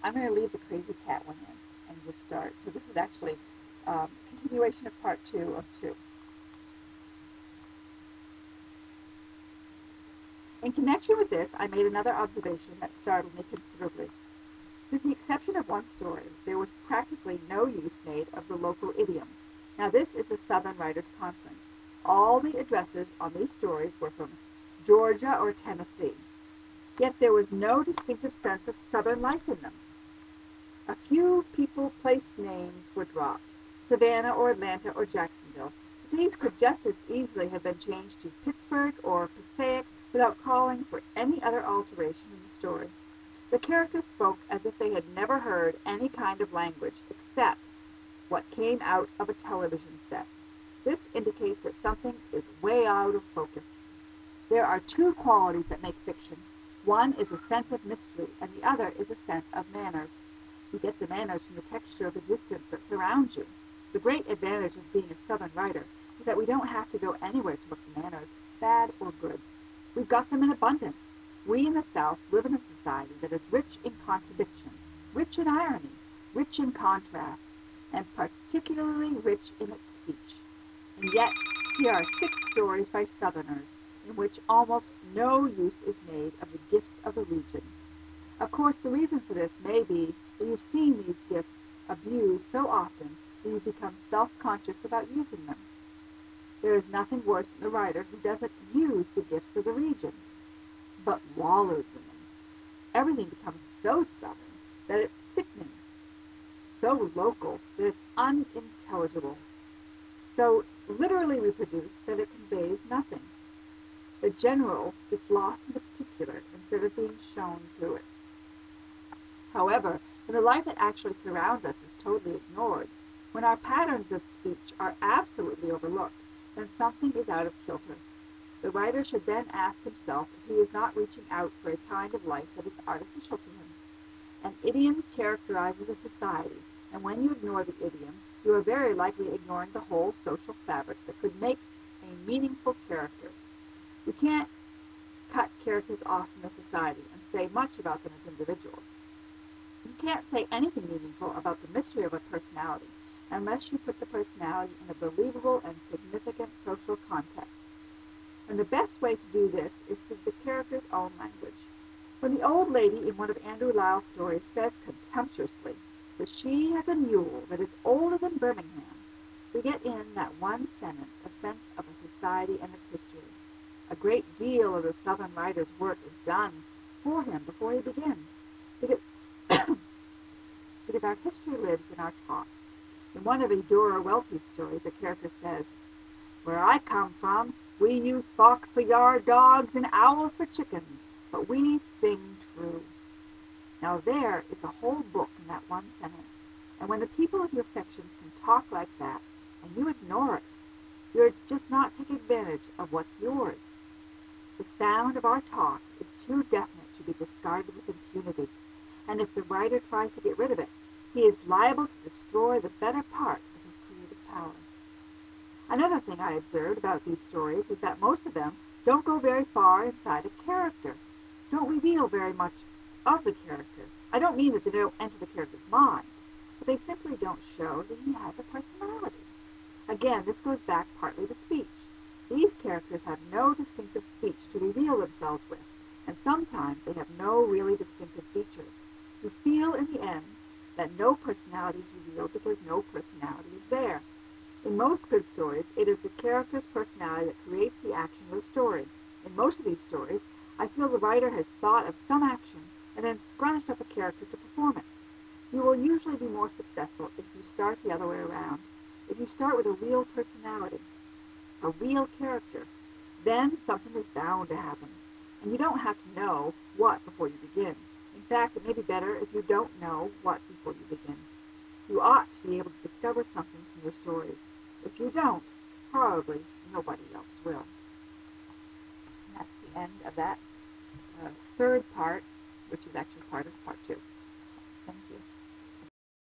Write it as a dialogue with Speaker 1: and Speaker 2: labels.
Speaker 1: I'm going to leave the crazy cat one in and just start. So this is actually continuation of part 2 of 2. In connection with this, I made another observation that startled me considerably. With the exception of one story, there was practically no use made of the local idiom. Now this is the Southern Writers' Conference. All the addresses on these stories were from Georgia or Tennessee. Yet there was no distinctive sense of Southern life in them. A few people, place names were dropped, Savannah or Atlanta or Jacksonville. But these could just as easily have been changed to Pittsburgh or Passaic without calling for any other alteration in the story. The characters spoke as if they had never heard any kind of language except what came out of a television set. This indicates that something is way out of focus. There are two qualities that make fiction. One is a sense of mystery, and the other is a sense of manners. You get the manners from the texture of existence that surrounds you. The great advantage of being a Southern writer is that we don't have to go anywhere to look for manners, bad or good. We've got them in abundance. We in the South live in a society that is rich in contradiction, rich in irony, rich in contrast, and particularly rich in its speech. And yet, here are 6 stories by Southerners in which almost no use is made of the gifts of the region. Of course, the reason for this may be that you've seen these gifts abused so often that you've become self-conscious about using them. There is nothing worse than the writer who doesn't use the gifts of the region, but wallows in them. Everything becomes so Southern that it's sickening, so local that it's unintelligible, so literally reproduced that it conveys nothing. The general is lost in the particular instead of being shown through it. However, when the life that actually surrounds us is totally ignored, when our patterns of speech are absolutely overlooked, then something is out of kilter. The writer should then ask himself if he is not reaching out for a kind of life that is artificial to him. An idiom characterizes a society, and when you ignore the idiom, you are very likely ignoring the whole social fabric that could make a meaningful character. You can't cut characters off from the society and say much about them as individuals. You can't say anything meaningful about the mystery of a personality unless you put the personality in a believable and significant social context. And the best way to do this is through the character's own language. When the old lady in one of Andrew Lyle's stories says contemptuously that she has a mule that is older than Birmingham, we get in that one sentence a sense of a society and its history. A great deal of the Southern writer's work is done for him before he begins, because, because our history lives in our talk. In one of Eudora Welty's stories, the character says, "Where I come from, we use fox for yard dogs and owls for chickens, but we sing true." Now there is a whole book in that one sentence, and when the people of your section can talk like that, and you ignore it, you're just not taking advantage of what's yours. The sound of our talk is too definite to be discarded with impunity, and if the writer tries to get rid of it, he is liable to destroy the better part of his creative power. Another thing I observed about these stories is that most of them don't go very far inside a character, don't reveal very much of the character. I don't mean that they don't enter the character's mind, but they simply don't show that he has a personality. Again, this goes back partly to speech. These characters have no distinctive speech to reveal themselves with, and sometimes they have no really distinctive features. You feel in the end that no personality is revealed because no personality is there. In most good stories, it is the character's personality that creates the action of the story. In most of these stories, I feel the writer has thought of some action and then scrunched up a character to perform it. You will usually be more successful if you start the other way around. If you start with a real personality, a real character, then something is bound to happen. And you don't have to know what before you begin. In fact, it may be better if you don't know what before you begin. You ought to be able to discover something from your stories. If you don't, probably nobody else will. And that's the end of that third part, which is actually part of part 2. Thank you.